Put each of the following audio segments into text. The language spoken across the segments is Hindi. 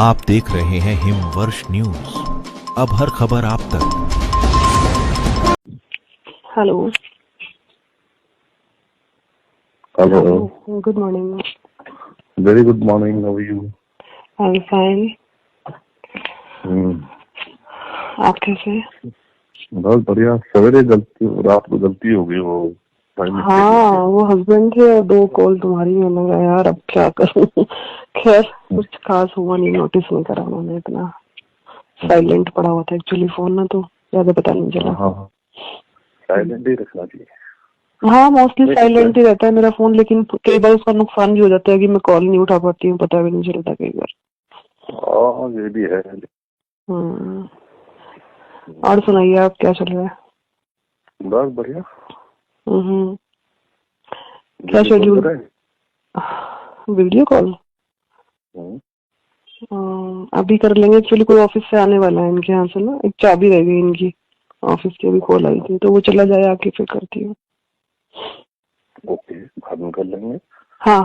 आप देख रहे हैं हिमवर्ष न्यूज। अब हर खबर आप तक। Hello. Hello. Good morning. Very good morning. How are you? I'm fine. हम्म, आप कैसे हैं? बहुत बढ़िया। सवेरे गलती, रात को गलती हो गई वो टाइम मिस्टेक हाँ, वो हस्बैंड थे और 2 कॉल तुम्हारी। मैंने कहा यार अब क्या करूं। खैर कुछ खास हुआ नहीं, नोटिस नहीं करा उन्होंने, इतना साइलेंट पड़ा हुआ था एक्चुअली फोन ना, तो ज्यादा पता नहीं चला। हाँ, साइलेंट ही रखना चाहिए। हाँ, मोस्टली साइलेंट ही रहता है मेरा फोन, लेकिन कई बार उसका नुकसान भी हो जाता है कि मैं कॉल नहीं उठा पाती हूँ, पता भी नहीं चलता कई बार। हाँ, ये भी है। और सुनाइए, आप क्या चल रहा है? बस बढ़िया। क्या शेड्यूल? वीडियो कॉल अभी कर लेंगे। एक्चुअली कोई ऑफिस से आने वाला है इनके यहाँ से ना, एक चाबी रह गई इनकी ऑफिस की, अभी कॉल आई थी, तो वो चला जाए आके फिर करती हूँ। ओके, बाद में कर लेंगे। हाँ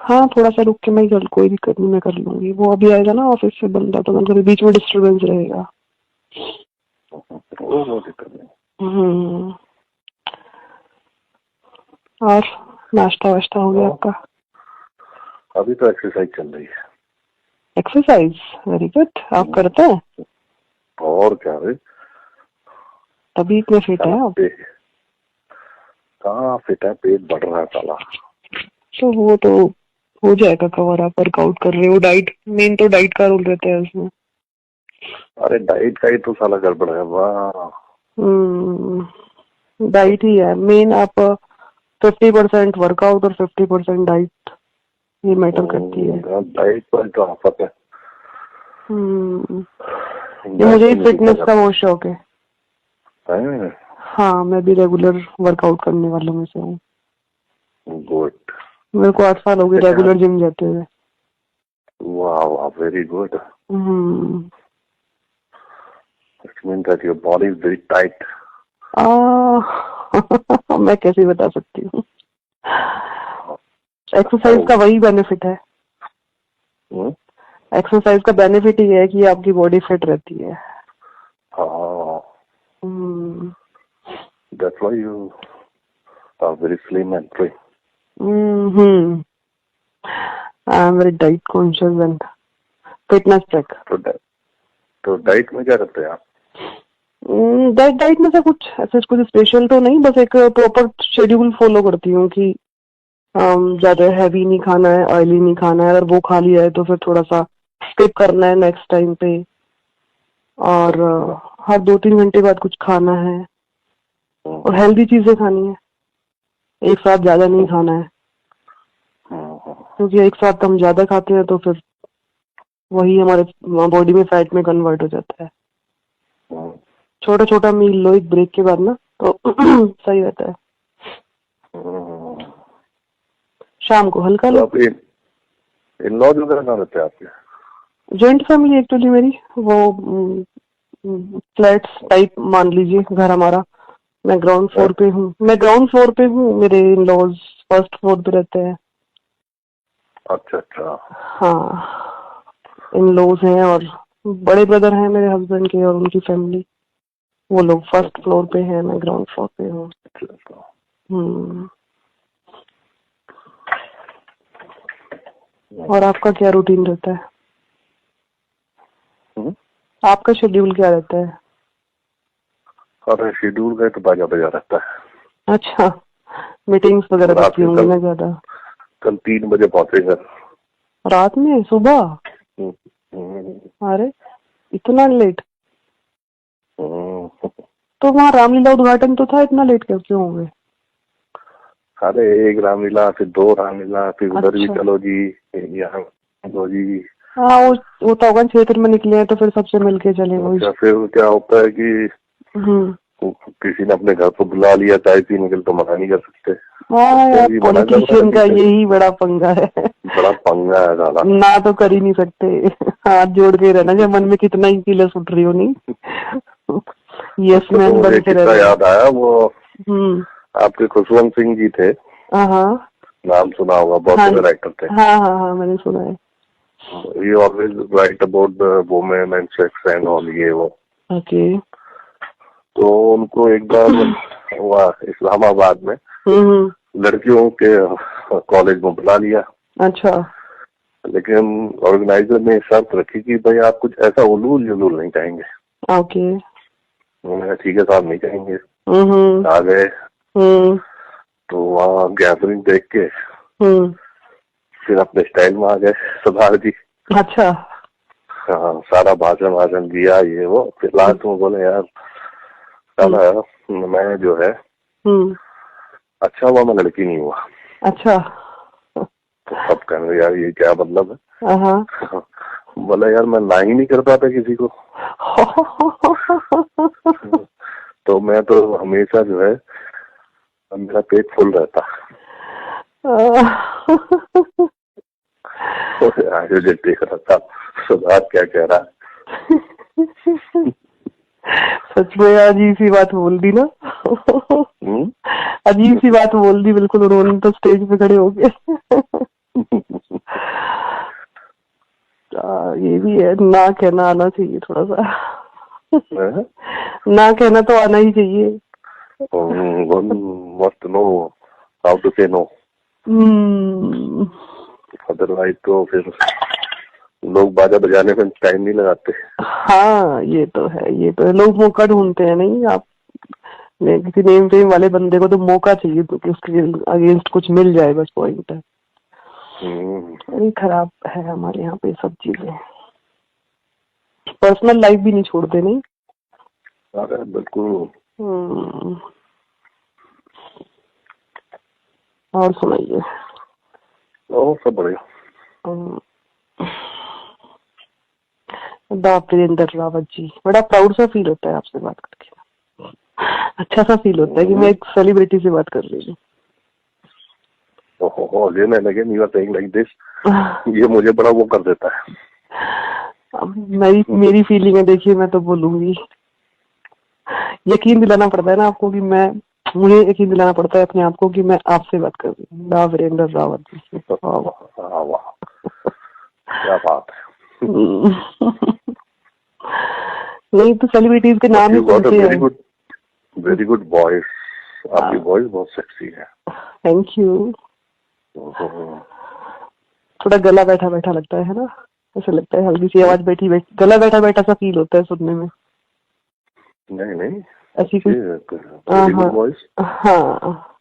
हाँ, थोड़ा सा रुक के मैं कोई दिक्कत नहीं, मैं कर लूंगी। वो अभी आएगा ना ऑफिस से बंदा, तो मैं बीच में डिस्टर्बेंस रहेगा। वो दिक्कत नहीं। और नाश्ता वाश्ता हो गया आपका? अभी तो एक्सरसाइज चल रही है। एक्सरसाइज? Very good. आप करते हैं? और क्या है, तभी इतने फिट है आप। कहाँ फिट है, पेट बढ़ रहा है साला। तो वो तो हो जाएगा कवर। आप वर्कआउट कर रहे हो, डाइट मेन, तो डाइट का रोल रहता है उसमें। अरे डाइट का ही तो साला गड़बड़ है। वाह, डाइट ही है मेन। आप 50% वर्कआउट और 50% डाइट, ये मैटर करती है। डाइट पर तो आफत है। मुझे फिटनेस का बहुत शौक है। है? हाँ, मैं भी रेगुलर वर्कआउट करने वालों में से हूँ। गुड। मेरे को 8 साल हो गए रेगुलर जिम जाते हुए। वाह वाह, very good. It means that your body is very tight. मैं कैसे बता सकती हूँ। एक्सरसाइज का वही बेनिफिट है। एक्सरसाइज का बेनिफिट ही है कि आपकी बॉडी फिट रहती है। That's why you are very slim and trim. I am very diet conscious and fitness check. तो डाइट में क्या करते हैं आप? डाइट में से कुछ ऐसे कुछ स्पेशल तो नहीं, बस एक प्रॉपर शेड्यूल फॉलो करती हूँ कि ज्यादा हैवी नहीं खाना है, ऑयली नहीं खाना है। अगर वो खा लिया है तो फिर थोड़ा सा स्किप करना है नेक्स्ट टाइम पे। और हर 2-3 घंटे बाद कुछ खाना है और हेल्दी चीजें खानी है। एक साथ ज्यादा नहीं खाना है, क्योंकि एक साथ हम ज्यादा खाते हैं तो फिर वही हमारे बॉडी में फैट में कन्वर्ट हो जाता है। छोटा छोटा मील लो एक ब्रेक के बाद ना, तो सही रहता है। शाम को हल्का लो। इन-लॉज वगैरह कहाँ रहते हैं आपके? जॉइंट फैमिली एक्चुअली मेरी, वो फ्लैट्स टाइप मान लीजिए घर हमारा। मैं ग्राउंड फ्लोर पे हूँ। मेरे इन-लॉज फर्स्ट फ्लोर पे रहते हैं। अच्छा। हाँ, इन-लॉज हैं और बड़े ब्रदर हैं मेरे हस्बैंड के और उनकी फैमिली, वो लोग फर्स्ट फ्लोर पे हैं, मैं ग्राउंड फ्लोर पे हूँ। और आपका क्या रूटीन रहता है? आपका शेड्यूल क्या रहता है? अरे शेड्यूल का तो बाजा रहता है। अच्छा, मीटिंग्स वगैरह रहती होंगी ना ज्यादा? कल 3 बजे पहुंचे घर। रात में? सुबह? अरे इतना लेट? तो वहाँ रामलीला उद्घाटन तो था, इतना लेट क्यों हो गए? अरे 1 रामलीला, फिर 2 रामलीला, फिर उधर भी चलो जी, यहाँ चलो जी। हाँ, वो होता होगा, क्षेत्र में निकले हैं तो फिर सबसे मिलके चले। फिर क्या होता है कि किसी ने अपने घर को बुला लिया, चाय पीने के लिए, तो मना नहीं कर सकते। हाँ, पॉलिटिशियन का यही बड़ा पंगा है। बड़ा पंगा है साला। ना तो कर ही नहीं सकते, हाथ जोड़ के रहना, जब मन में कितना ही किलस उठ रही हो। नहीं यस मैन बन के रहना। याद आया वो आपके खुशवंत सिंह जी थे, नाम सुना होगा, बहुत हाँ बड़े राइटर थे। हाँ हाँ हाँ, मैंने सुना है। ही always right about the women and sex and all, ये वो। ओके। तो उनको एक बार हुआ इस्लामाबाद में हम्म। लड़कियों के कॉलेज में बुला लिया। अच्छा। लेकिन ऑर्गेनाइजर ने शर्त रखी कि भाई आप कुछ ऐसा उलूल जुलूल नहीं कहेंगे। ओके। उन्होंने कहा ठीक है साहब, नहीं कहेंगे। हम्म। आ गए हम्म। तो वहाँ गैदरिंग देख के हम्म। फिर अपने स्टाइल में आ गए सरदार जी। अच्छा। हाँ, सारा भाषण भाषण दिया ये वो। फिर लास्ट में बोले यार साला मैं जो है अच्छा हुआ मैं लड़की नहीं हुआ। अच्छा। तो सब कहने यार ये क्या मतलब है। हाँ। बोला यार मैं ना ही नहीं कर पाता किसी को। तो मैं तो हमेशा जो है मेरा पेट फुल रहता। आगे जो देख रहा था सुधार क्या कह रहा है। सच में अजीब सी बात बोल दी ना। अजीब सी बात बोल दी बिल्कुल उन्होंने तो स्टेज पे खड़े हो गए। ये भी है, ना कहना आना चाहिए थोड़ा सा। ना कहना तो आना ही चाहिए। मस्ट नो हाउ टू से नो, अदरवाइज तो फिर लोग बाजा बजाने में टाइम नहीं लगाते। हाँ ये तो है, ये तो है, लोग मौका ढूंढते हैं। नहीं आप किसी नेम फेम वाले बंदे को तो मौका चाहिए तो कि उसके अगेंस्ट कुछ मिल जाए, बस पॉइंट है। अरे खराब है हमारे यहाँ पे सब चीजें, पर्सनल लाइफ भी नहीं छोड़ते। नहीं अरे बिल्कुल। और सुनाइए। सब बढ़िया। वीरेंद्र रावत जी, बड़ा प्राउड सा फील होता है आपसे बात करके। अच्छा सा फील होता है कि मैं एक सेलिब्रिटी से बात कर रही हूँ। ये मुझे बड़ा वो कर देता है। अब मेरी फीलिंग है, देखिए मैं तो बोलूंगी, यकीन दिलाना पड़ता है ना आपको कि मुझे यकीन दिलाना पड़ता है अपने आप को कि मैं आपसे बात कर रही हूँ, वीरेंद्र रावत जी से। क्या बात है। नहीं तो सेलिब्रिटीज के नाम ही सुनते हैं। वेरी गुड वॉइस, आपकी वॉइस बहुत सेक्सी है। Thank you. थोड़ा गला बैठा बैठा लगता है ना, ऐसा लगता है हल्की सी आवाज बैठी गला बैठा बैठा सा फील होता है सुनने में। नहीं ऐसी कोई वॉइस। हाँ।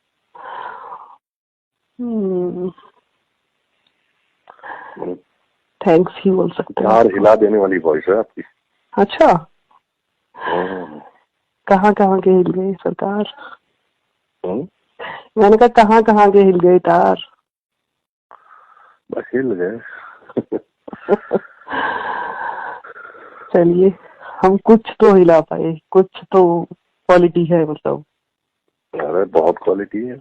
थैंक्स ही बोल सकते हैं। यार हिला देने वाली वॉइस है आपकी। अच्छा, कहाँ कहाँ के हिल गए सरकार। मैंने कहा कहाँ कहाँ के हिल गए तार। बस हिल गए। चलिए हम कुछ तो हिला पाए, कुछ तो क्वालिटी है मतलब। अरे बहुत क्वालिटी है।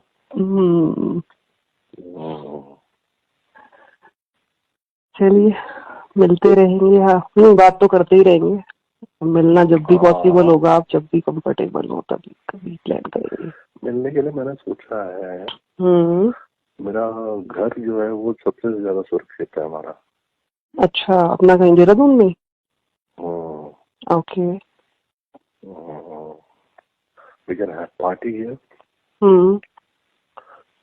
चलिए मिलते रहेंगे, हाँ बात तो करते ही रहेंगे। मिलना जब भी पॉसिबल होगा, आप जब भी कंफर्टेबल हो तभी कभी प्लान करेंगे। मिलने के लिए मैंने सोचा है। मेरा घर जो है वो सबसे ज्यादा सुरक्षित है हमारा। अच्छा, अपना कहीं देहरादून में। Okay. We can have party here.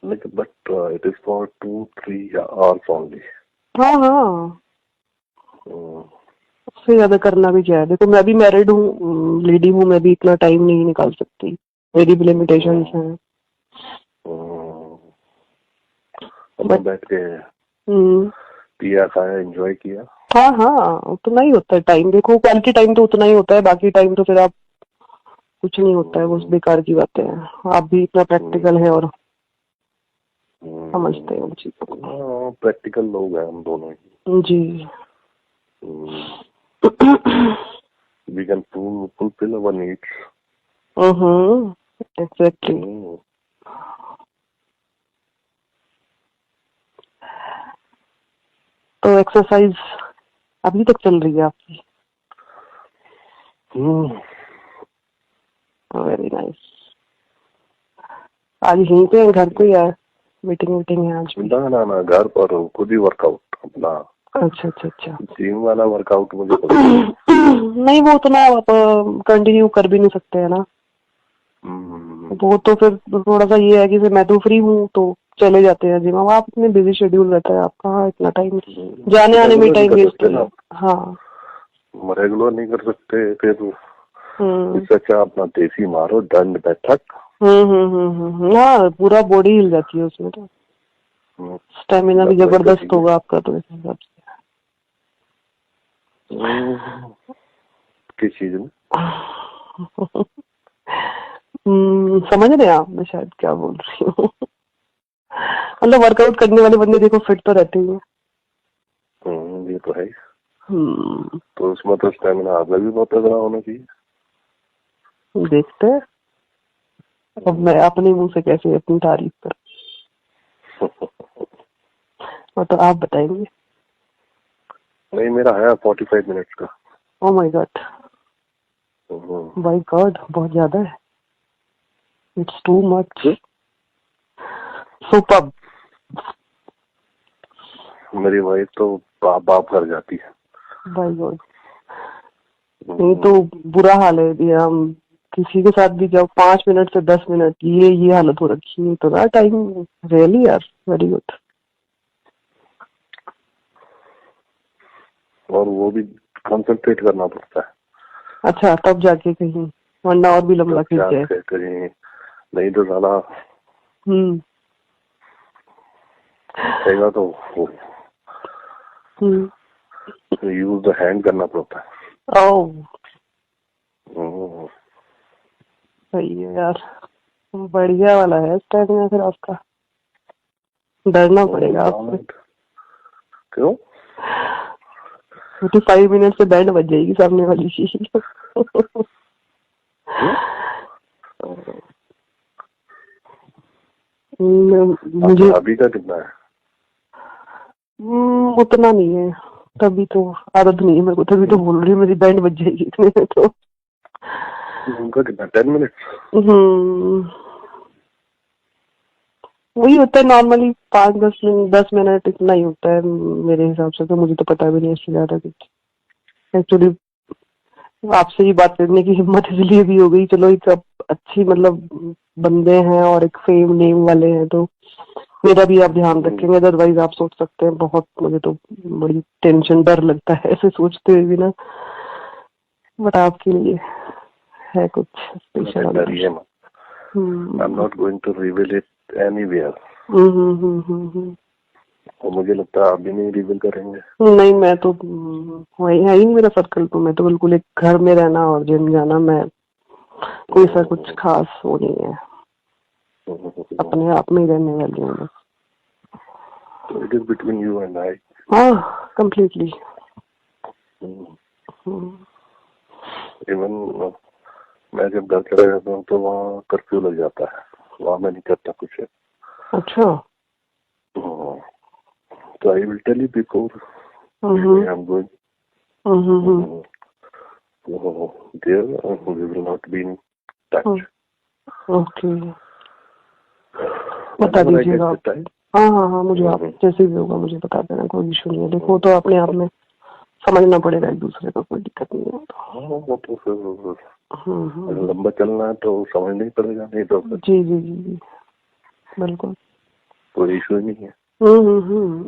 But it is for 2-3 hours only. हाँ उससे ज्यादा करना भी क्या है। देखो मैं भी मैरिड हूँ, लेडी हूँ, मैं भी इतना टाइम नहीं निकाल सकती, मेरी भी लिमिटेशंस हैं। बैठ के पिया खाया एंजॉय किया। हाँ उतना ही होता है टाइम। देखो क्वालिटी टाइम तो उतना ही होता है, बाकी टाइम तो फिर आप कुछ नहीं होता है, वो बेकार की बातें हैं। आप भी इतना प्रैक्टिकल है और समझते हैं उन चीजों को। प्रैक्टिकल लोग हैं हम दोनों जी। We can fulfill our needs. Exactly. तो एक्सरसाइज अभी तक चल रही है आपकी? Very nice. आज यहीं पे घर पे है? मीटिंग है आज भी? ना घर पर हूँ, खुद ही वर्कआउट अपना। अच्छा अच्छा अच्छा। जिम वाला वर्कआउट मुझे नहीं, वो उतना आप कंटिन्यू कर भी नहीं सकते है ना। वो तो फिर थोड़ा सा ये है कि फिर मैं तो फ्री हूँ तो चले जाते हैं जिम। अब आप इतने बिजी शेड्यूल रहता है आपका, इतना टाइम जाने आने में टाइम वेस्ट है। हाँ, रेगुलर नहीं कर सकते फिर इससे अच्छा अपना देसी मारो, दंड बैठक। हाँ, पूरा बॉडी हिल जाती है उसमें तो। स्टेमिना भी जबरदस्त होगा आपका तो इस हिसाब से। किस चीज में? समझ रहे हैं आप मैं शायद क्या बोल रही हूँ? मतलब वर्कआउट करने वाले बंदे देखो फिट तो रहते ही हैं। ये तो है। तो उसमें तो स्टेमिना आप में भी बहुत तगड़ा होना चाहिए। देखते हैं अब मैं अपने मुंह से कैसे अपनी तारीफ कर। और तो आप बताएंगे। नहीं, मेरा है 45 मिनट का। Oh my God, my God, बहुत ज्यादा है। It's too much. सुपर्ब। मेरी वाइफ तो बाप कर जाती है। माय गॉड, नहीं तो बुरा हाल है। हम किसी के साथ भी जाओ 5 मिनट से 10 मिनट ये हालत हो रखी है तो ना टाइम। रियली यार, वेरी गुड। और वो भी कंसंट्रेट करना पड़ता है। अच्छा, तब जाके कहीं, वरना और भी लंबा खींच जाए। कहीं नहीं तो साला कहेगा तो यूज द हैंड करना पड़ता है। ओह, सही है यार, बढ़िया वाला है स्टेमिना फिर आपका। डरना पड़ेगा आपसे। क्यों? 45 मिनट से बैंड बज जाएगी सामने वाली की। मुझे अभी का कितना है? उतना नहीं है, तभी तो आदत नहीं है मेरे को, तभी तो बोल रही हूँ मेरी बैंड बज जाएगी इतने में तो। उनका कितना 10 मिनट? वही होता है नॉर्मली 5-10 मिनट, 10 मिनट इतना ही होता है मेरे हिसाब से तो। मुझे तो पता भी नहीं इससे ज्यादा कुछ। एक्चुअली आपसे ही बात करने की हिम्मत इसलिए भी हो गई, चलो एक अच्छी मतलब बंदे हैं और एक फेम नेम वाले हैं तो मेरा भी आप ध्यान रखेंगे। अदरवाइज आप सोच सकते हैं बहुत, मुझे तो बड़ी टेंशन, डर लगता है ऐसे सोचते हुए भी ना। बट आपके लिए है कुछ special. I'm not going to reveal it anywhere. और मुझे लगता है आप भी नहीं रिवील करेंगे। नहीं, मैं तो वही है ही मेरा सर्कल तो। मैं तो बिल्कुल एक घर में रहना और जिम जाना, मैं कोई सा कुछ खास वो नहीं है, अपने आप में ही रहने वाली हूँ। It is between you and I. हाँ, completely. Even मैं जब घर चला जाता हूँ तो वहाँ कर्फ्यू लग जाता है, वहाँ मैं नहीं करता कुछ है। अच्छा। तो I will tell you before I'm going. There we will not be in touch. Okay. बता दीजिएगा आप। हाँ, मुझे आप जैसे भी होगा मुझे बता देना, कोई इशू नहीं है। देखो तो अपने आप में समझना पड़ेगा एक दूसरे को, कोई दिक्कत नहीं है। वो तो फिर लंबा चलना है तो समझ नहीं पड़ेगा, नहीं तो जी, बिल्कुल कोई इशू नहीं है।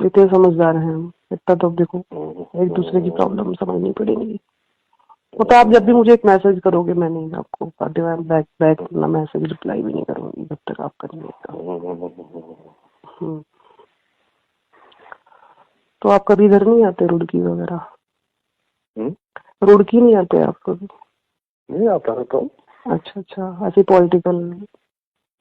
इतने समझदार हैं हम, इतना तो देखो एक दूसरे की प्रॉब्लम समझनी पड़ेगी। वो तो आप जब भी मुझे एक मैसेज करोगे मैं नहीं आपको बैक अपना मैसेज रिप्लाई भी नहीं करूंगी जब तक आप करेंगे। तो आप कभी इधर नहीं आते रुड़की वगैरह? रुड़की नहीं आते आप कभी? नहीं आता है तो। अच्छा, ऐसी पॉलिटिकल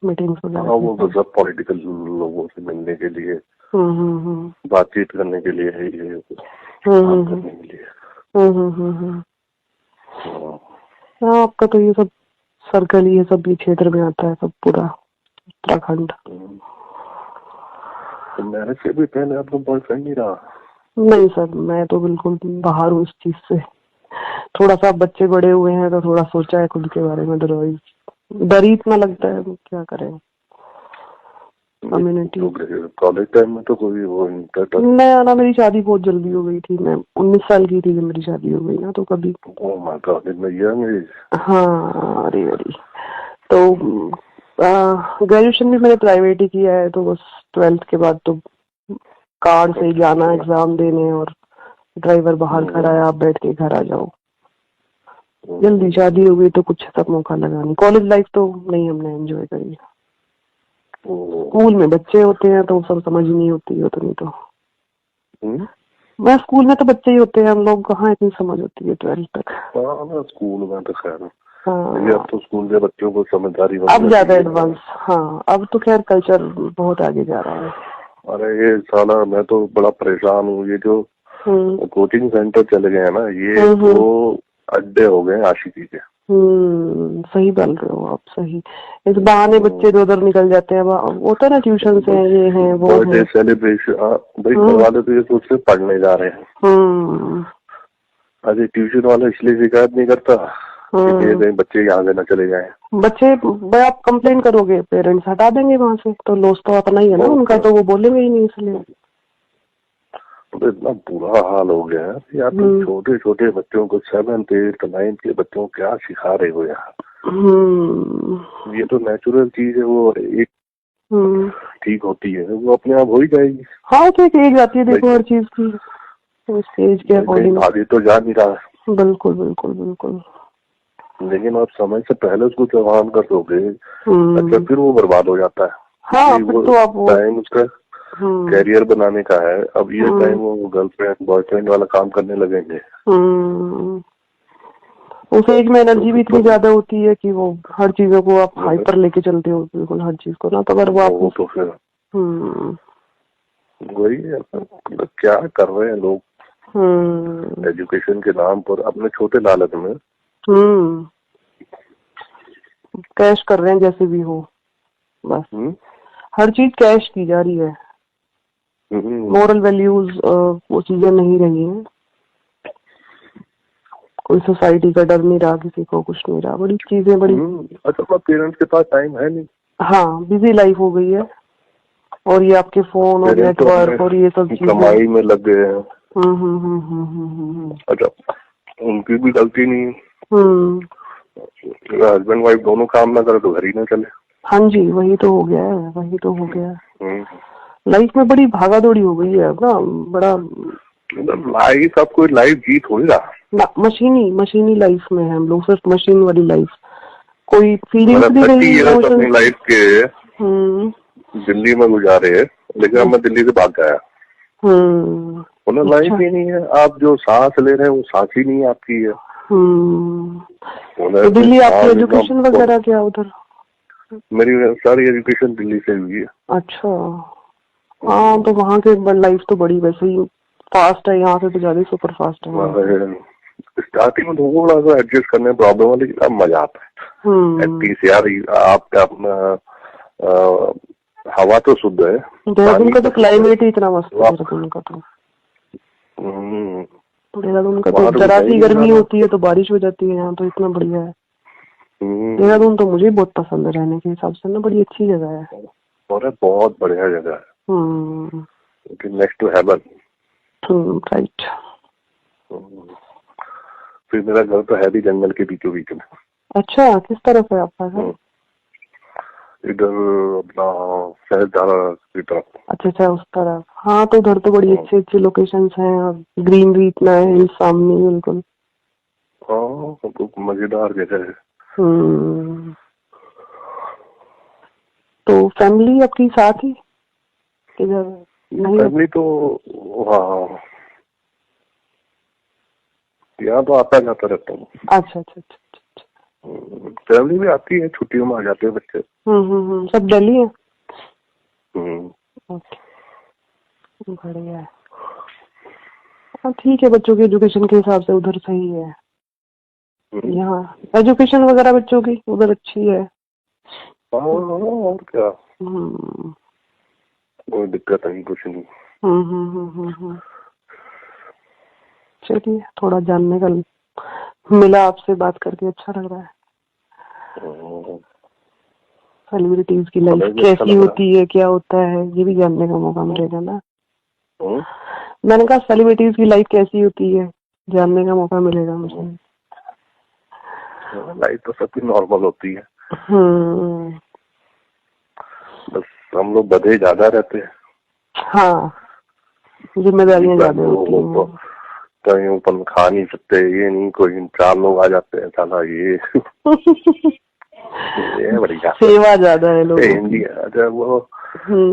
मीटिंग्स वगैरह? वो तो सब पॉलिटिकल लोगों से मिलने के लिए, बातचीत करने के लिए है, ये करने के लिए। हाँ, आपका तो ये सब सर्कल ही, ये सब ये क्षेत्र में आता है, सब पूरा उत्तराखंड। तो मैरिज से भी पहले आपका बॉयफ्रेंड नहीं रहा? नहीं सर, मैं तो बिल्कुल बाहर हूँ इस चीज से। थोड़ा सा बच्चे बड़े हुए हैं तो थोड़ा सोचा है खुद के बारे में, अदरवाइज डर ही इतना लगता है, क्या करें। कम्युनिटी। कॉलेज टाइम में तो कोई वो मैं ना, मेरी शादी बहुत जल्दी हो गई थी, मैं 19 साल की थी जब मेरी शादी हो गई ना, तो कभी हाँ अरे अरे। तो ग्रेजुएशन भी मैंने प्राइवेट ही किया है, तो बस 12th के बाद तो कार से ही जाना एग्जाम देने, और ड्राइवर बाहर खड़ा है, आप बैठ के घर आ जाओ। जल्दी शादी हो गई तो कुछ सब मौका लगा नहीं। कॉलेज लाइफ तो नहीं हमने एंजॉय करी। स्कूल में बच्चे होते हैं तो सब समझ नहीं होती है उतनी तो। मैं स्कूल में तो बच्चे ही होते हैं, हम लोग कहाँ इतनी समझ होती है 12th तक। स्कूल में तो खैर हाँ, अब तो स्कूल के बच्चों को समझदारी अब ज्यादा एडवांस। हाँ, अब तो खैर कल्चर बहुत आगे जा रहा है। अरे ये साला मैं तो बड़ा परेशान हूँ, ये जो कोचिंग सेंटर चले गए हैं ना, ये वो अड्डे हो गए आशिकी के। सही बोल रहे हो आप, सही। इस बहाने बच्चे इधर उधर निकल जाते हैं। होता है ना, ट्यूशन से ये है वो है सेलिब्रेशन। भाई घर वाले तो ये सोच से पढ़ने जा रहे हैं। अरे ट्यूशन वाला इसलिए शिकायत नहीं करता कि कहीं बच्चे यहाँ से न चले जाए। बच्चे आप कंप्लेन करोगे, पेरेंट्स हटा देंगे वहाँ से, तो लॉस तो अपना ही है ना उनका, तो वो बोलेंगे ही नहीं इसलिए। तो इतना बुरा हाल हो गया है यार। तुम छोटे छोटे बच्चों को 7th 8th 9th के बच्चों को क्या सिखा रहे हो यार। ये तो नेचुरल चीज है, वो एक ठीक होती है, वो अपने आप हो ही जाएगी। हाँ, तो एक एज आती है देखो हर चीज की, एज के अकॉर्डिंग आगे तो जा नहीं रहा। बिल्कुल बिल्कुल बिल्कुल। लेकिन आप समय से पहले उसको चौहान कर दोगे, अच्छा फिर वो बर्बाद हो जाता है। हाँ, फिर तो आप टाइम उसका कैरियर बनाने का है। अब ये टाइम वो गर्लफ्रेंड बॉयफ्रेंड वाला काम करने लगेंगे। उस एज में एनर्जी भी इतनी ज्यादा होती है कि वो हर चीजों को आप हाइपर लेके चलते हो, बिल्कुल हर चीज को ना। तो अगर वो आपको तो फिर वही क्या कर रहे हैं लोग एजुकेशन के नाम पर अपने छोटे लालच में कैश कर रहे हैं जैसे भी हो, बस हर चीज कैश की जा रही है। मोरल वैल्यूज वो चीजें नहीं रही हैं। कोई सोसाइटी का डर नहीं रहा, किसी को कुछ नहीं रहा, बड़ी चीजें बड़ी। अच्छा, पेरेंट्स के पास टाइम है नहीं। हाँ, बिजी लाइफ हो गई है, और ये आपके फोन और नेटवर्क और ये सब चीजें कमाई में लग गए हैं। अच्छा, उनकी भी गलती नहीं है। हस्बैंड वाइफ दोनों काम ना करे तो घर ही ना चले। हाँ जी, वही तो हो गया है, वही तो हो गया। लाइफ में बड़ी भागा दौड़ी हो गई है ना, बड़ा लाइफ। अब कोई लाइफ जीत हो रहा, मशीनी लाइफ में है हम लोग, सिर्फ मशीन वाली लाइफ। कोई फीलिंग्स भी नहीं है। अपनी लाइफ के दिल्ली में गुजारे, लेकिन अब मैं दिल्ली से भाग गया। उन्हें लाइफ ही नहीं है। आप जो सांस ले रहे हैं वो सांस ही नहीं आपकी है। तो दिल्ली आपकी एजुकेशन वगैरह क्या उधर? मेरी सारी एजुकेशन दिल्ली से हुई है। अच्छा, हाँ, तो वहाँ के लाइफ तो बड़ी वैसे ही फास्ट है, यहाँ से तो ज्यादा सुपर फास्ट है। स्टार्टिंग में थोड़ा सा एडजस्ट करने में प्रॉब्लम है, लेकिन अब मजा आता है। एटलीस्ट यार आपका अपना हवा तो शुद्ध है। देहरादून का तो क्लाइमेट ही इतना मस्त है। देहरादून का तो जरा सी गर्मी होती है तो बारिश हो जाती है, यहाँ तो इतना बढ़िया है। देहरादून तो मुझे बहुत पसंद है रहने के हिसाब से ना, बड़ी अच्छी जगह है। और बहुत बढ़िया जगह है, नेक्स्ट टू हेवन। राइट। फिर मेरा घर तो है भी जंगल के बीचों बीच में। अच्छा, किस तरफ है आपका घर? इधर अपना सहजधारा की तरफ। अच्छा, उस तरफ। हाँ, तो उधर तो बड़ी अच्छी अच्छी लोकेशंस हैं और ग्रीनरी इतना है सामने, बिल्कुल। हाँ, तो मजेदार जगह है। तो फैमिली आपकी साथ ही किधर? नहीं, फैमिली तो हाँ, यहाँ तो आता जाता रहता हूँ। अच्छा। फैमिली भी आती है, छुट्टियों में आ जाते हैं बच्चे। सब दिल्ली है। ओके, बढ़िया है। हाँ, ठीक है, बच्चों के एजुकेशन के हिसाब से उधर सही है। यहाँ एजुकेशन वगैरह बच्चों की उधर अच्छी है। और क्या, कोई दिक्कत नहीं, कुछ नहीं। चलिए, थोड़ा जानने का मिला, आपसे बात करके अच्छा लग रहा है। सेलिब्रिटीज की हमें लाइफ भी अच्छा कैसी लग रहा होती है, क्या होता है, ये भी जानने का मौका मिलेगा ना। है। मैंने कहा सेलिब्रिटीज की लाइफ कैसी होती है, जानने का मौका मिलेगा मुझे। लाइफ तो सबकी नॉर्मल होती है, बस हम लोग बधे ज्यादा रहते हैं। हाँ, जिम्मेदारियां ज्यादा होती तो हैं। कहीं अपन खा नहीं सकते, ये नहीं, कोई 4 लोग आ जाते हैं, साला ये ये बढ़िया सेवा ज्यादा है लोगों की। इंडिया। अच्छा वो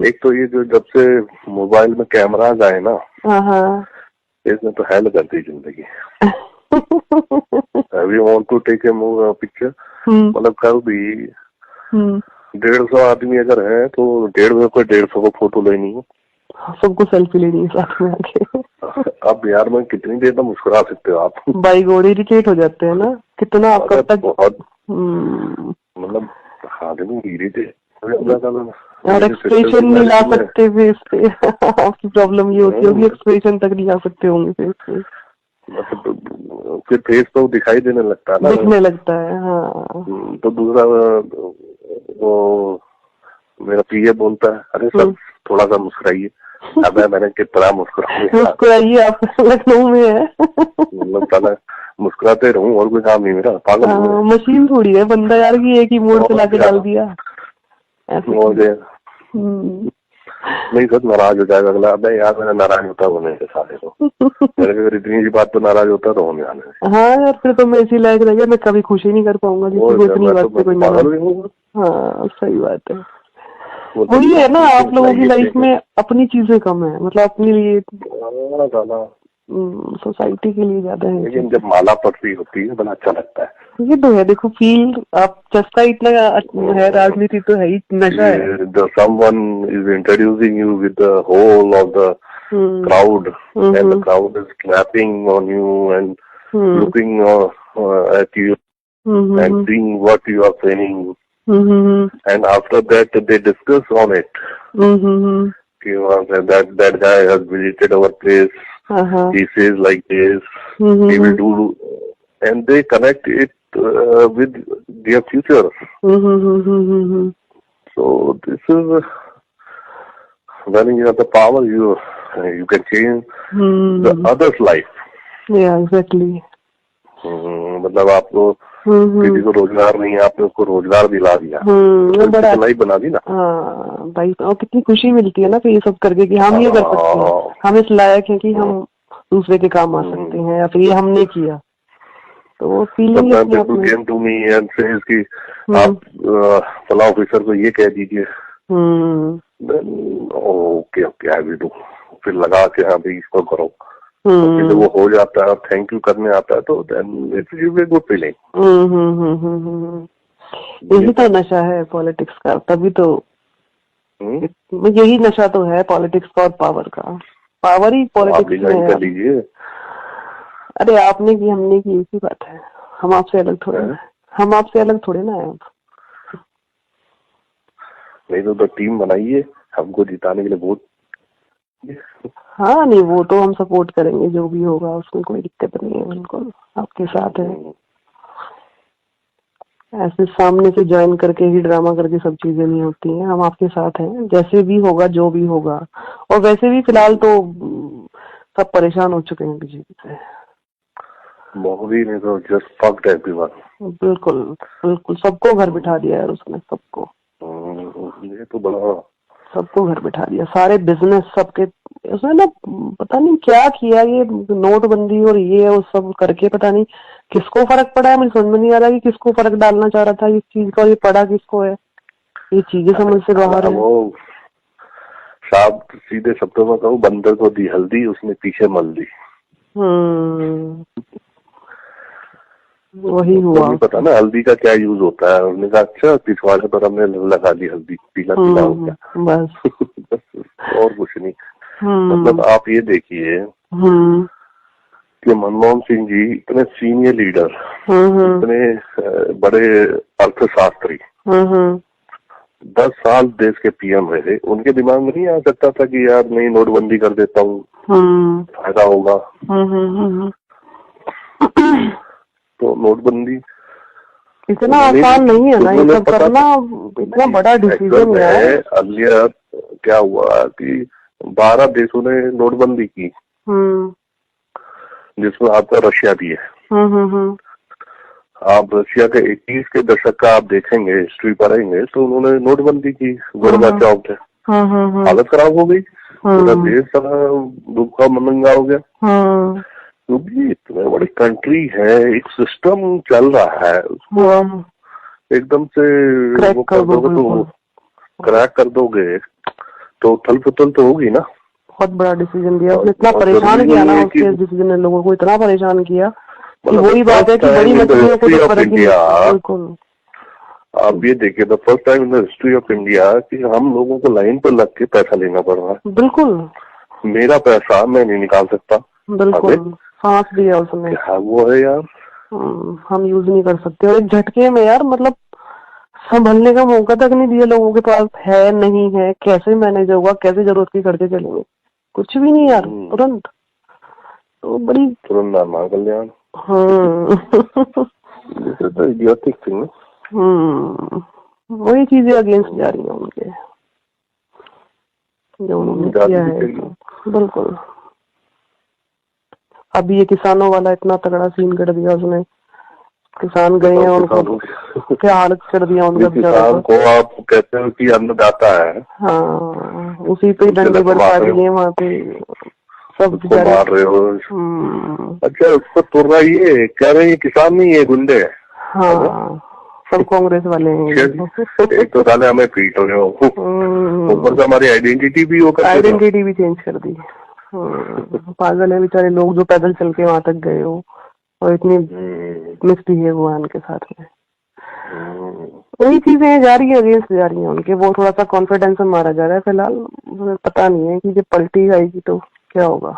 एक तो ये जो जब से मोबाइल में कैमराज आए ना, इसने तो हेल कर दी जिंदगी। We want to take a picture, मतलब कल भी 150 आदमी अगर है तो 150 को फोटो लेनी है, सबको सेल्फी लेनी है साथ में आके। अब यार मैं कितनी देर तक मुस्कुरा सकते हो आप? बाई गोड इरिटेट हो जाते हैं ना, कितना आप कब तक बहुत मतलब आदमी इरिटेट और एक्सप्रेशन नहीं ला सकते फेस पे। आपकी प्रॉब्लम ये होती होगी, एक्सप्रेशन तक नहीं ला सकते होंगे फेस पे, मतलब फिर फेस तो दिखाई देने लगता है ना, दिखने लगता है। हाँ, तो दूसरा वो मेरा पीए बोलता है, अरे सर थोड़ा सा मुस्कुराइए। अब मैंने कितना मुस्कुराइए, आप लखनऊ में है। मतलब साला मुस्कुराते रहूं और कोई काम नहीं मेरा, पागल मशीन थोड़ी है बंदा यार की एक ही मोड़ पे लाके डाल दिया ऐसे। नहीं सर नाराज हो जाएगा अगला। अबे यार मैंने नाराज होता होने से साले को, मेरे को अगर इतनी सी बात तो नाराज होता तो होने आने से। हाँ यार, फिर तो मैं इसी लायक रह गया, मैं कभी खुशी नहीं कर पाऊंगा किसी को इतनी बात पे कोई नाराज। हाँ सही बात है। वही है ना, आप लोगों की लाइफ में अपनी चीजें कम है, मतलब अपने लिए सोसाइटी के लिए ज्यादा है। लेकिन जब माला पटरी होती है बड़ा अच्छा लगता है। ये तो है, देखो फील आप चस्का इतना है, राजनीति तो है ही, नशा है। Someone is introducing you with the whole of the crowd, and the crowd is clapping on you and looking at you and seeing what you are saying, and after that they discuss on it. That guy has visited our place. He says like this. He will do, and they connect it with their future. So this is when you have the power, you can change the other's life. Yeah, exactly. मतलब आपको किसी को रोजगार नहीं है, आपने उसको रोजगार दिला दिया, बड़ा लाइफ बना दी ना। हाँ भाई, और कितनी खुशी मिलती है ना फिर ये सब करके कि हम ये कर सकते हैं, हम इस लायक हैं कि हम दूसरे के काम आ सकते हैं, या फिर ये हमने किया, तो वो feeling came to me and says कि आप फला ऑफिसर को ये कह दीजिए, okay okay I will do, फिर लगा के हाँ भाई इसको करो, फिर वो हो जाता है और थैंक यू करने आता है, तो then it's give a good feeling. यही तो नशा है पॉलिटिक्स का, तभी तो यही नशा तो है पॉलिटिक्स का और पावर का। पावर ही पॉलिटिक्स में है। लीजिए, अरे आपने की हमने की एक ही बात है, हम आपसे अलग थोड़े ना, हम आपसे अलग थोड़े ना है। नहीं तो टीम बनाइए, हमको जिताने के लिए वोट। हाँ नहीं, वो तो हम सपोर्ट करेंगे, जो भी होगा उसमें कोई दिक्कत नहीं है, बिल्कुल आपके साथ है। ऐसे सामने से ज्वाइन करके ही ड्रामा करके सब चीजें नहीं होती हैं, हम आपके साथ हैं, जैसे भी होगा जो भी होगा। और वैसे भी फिलहाल तो सब परेशान हो चुके हैं बीजेपी से। मोदी ने तो जस्ट फक्ड एवरीवन। बिल्कुल बिल्कुल, सबको घर बिठा दिया यार उसने, सबको। ये तो बड़ा, सबको घर बिठा दिया, सारे बिजनेस सबके उसने ना, पता नहीं क्या किया, ये नोटबंदी और ये और सब करके पता नहीं किसको फर्क पड़ा है। मुझे समझ में नहीं आ रहा कि किसको फर्क डालना चाह रहा था इस चीज का, और ये पड़ा किसको है, ये चीजें समझ से बाहर है। वो साहब सीधे शब्दों में कहूँ, बंदर को दी हल्दी, उसने पीछे मल दी। वही हुआ। तो पता ना हल्दी का क्या यूज होता है, उन्होंने कहा अच्छा पिछवाड़े पर हमने लगा दी हल्दी, पीला पीला हो गया, बस और कुछ नहीं। मतलब आप ये देखिए कि मनमोहन सिंह जी इतने सीनियर लीडर, इतने बड़े अर्थशास्त्री, 10 साल देश के पीएम रहे, उनके दिमाग में नहीं आ सकता था कि यार नहीं नोटबंदी कर देता हूँ, फायदा होगा। तो नोटबंदी इतना आसान नहीं है ना ये सब करना, इतना बड़ा डिसीजन है। अर्लियर क्या हुआ कि 12 देशों ने नोटबंदी की, जिसमें आपका रशिया भी है। आप रशिया के 80s के दशक का आप देखेंगे, हिस्ट्री पढ़ेंगे तो उन्होंने नोटबंदी की गोरबाचोव पे, हालत खराब हो गई, पूरा देश सारा दुखा मनंगा हो गया, क्योंकि इतने बड़ी कंट्री है, एक सिस्टम चल रहा है, उसको आप एकदम से वो कर दोगे तो क्रैक कर दोगे तो थल फुथल तो होगी ना। बहुत बड़ा डिसीजन दिया उसने, इतना परेशान किया ना उसके डिसीजन ने, लोगों को इतना परेशान किया कि वही बात है कि बड़ी मछलियों को तो फर्क ही नहीं। आप ये देखिए, the first time in the history of India कि हम लोगों को लाइन पर लग के पैसा लेना पड़ रहा है। बिल्कुल, मेरा पैसा मैं नहीं निकाल सकता। बिल्कुल, सांस दिया उसने। वो है यार, हम यूज नहीं कर सकते, और एक झटके में यार मतलब संभलने का मौका तक नहीं दिया लोगों के पास, है नहीं है, कैसे मैनेज होगा, कैसे जरूरत की खर्चे चलेंगे, कुछ भी नहीं यार, तुरंत तो बड़ी तुरंत नाम कल्याण। Idiotic thing. वही चीजें अगेंस्ट जा रही हैं उनके, जो उन्होंने किया है। बिल्कुल, अभी ये किसानों वाला इतना तगड़ा सीन कर दिया उसने, किसान गए हैं, उनको क्या हालत कर दिया उनका। किसान को आप कहते हो कि अन्नदाता है, हाँ, उसी पे डंडे बरसा दिए वहाँ पे, सब मार रहे हो। अच्छा, उसको तुर रहा, ये कह रहे हैं किसान नहीं है, गुंडे है। हाँ, सब कांग्रेस वाले हैं। एक तो साले हमें पीट रहे हो, ऊपर से हमारी आइडेंटिटी भी वो आइडेंटिटी भी चेंज कर दी। पागल है बेचारे लोग जो पैदल चल के वहां तक गए हो, और इतनी मिसबिहेव हुआ उनके साथ में। वही चीजें जा रही है, अगेंस्ट जा रही है उनके, वो थोड़ा सा कॉन्फिडेंस में मारा जा रहा है फिलहाल। पता नहीं है कि जब पलटी आएगी तो क्या होगा।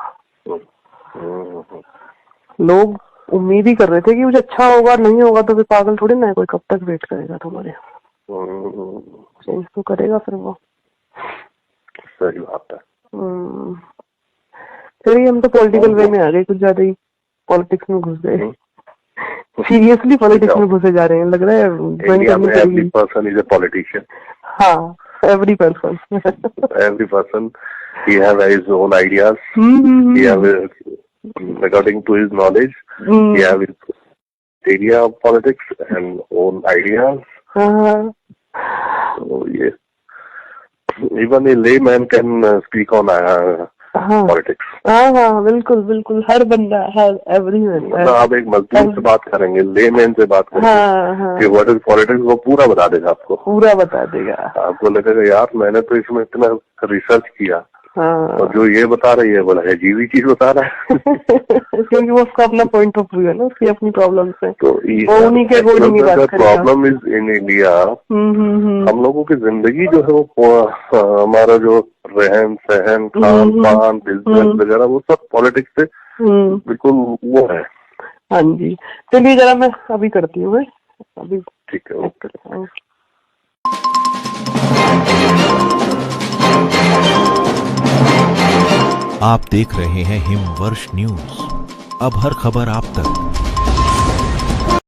लोग उम्मीद ही कर रहे थे कि कुछ अच्छा होगा, नहीं होगा तो फिर पागल थोड़ी ना है कोई, कब तक वेट करेगा तुम्हारे, चेंज तो करेगा फिर वो। सही बात है। चलिए, हम तो पॉलिटिकल वे में आ गए, कुछ ज्यादा ही पॉलिटिक्स में घुस गए, सीरियसली पॉलिटिक्स में घुसे जा रहे हैं, लग रहा है every person is a politician. हाँ, every person every person, he have his own ideas, he have according to his knowledge, he have his area of politics and own ideas. So yes, even a layman can speak on politics. हाँ, बिल्कुल बिल्कुल, हर बंदा, हर एवरीवन। आप एक मजदूर से बात करेंगे, लेमैन से बात करेंगे कि व्हाट इज पॉलिटिक्स, वो पूरा बता देगा आपको, पूरा बता देगा। आपको लगेगा यार मैंने तो इसमें इतना रिसर्च किया, और जो ये बता रही है बोला है जीवी चीज बता रहा है। क्योंकि वो उसका अपना पॉइंट ऑफ व्यू है ना, उसकी अपनी प्रॉब्लम है, तो वो उन्हीं के अकॉर्डिंग ही बात करेगा। प्रॉब्लम इज इन इंडिया, हम लोगों की जिंदगी जो है वो, हमारा जो रहन सहन, खान पान, बिजनेस वगैरह, वो सब पॉलिटिक्स से बिल्कुल वो है। हाँ जी, चलिए जरा मैं अभी करती हूँ, अभी ठीक है। आप देख रहे हैं हिमवर्ष न्यूज, अब हर खबर आप तक।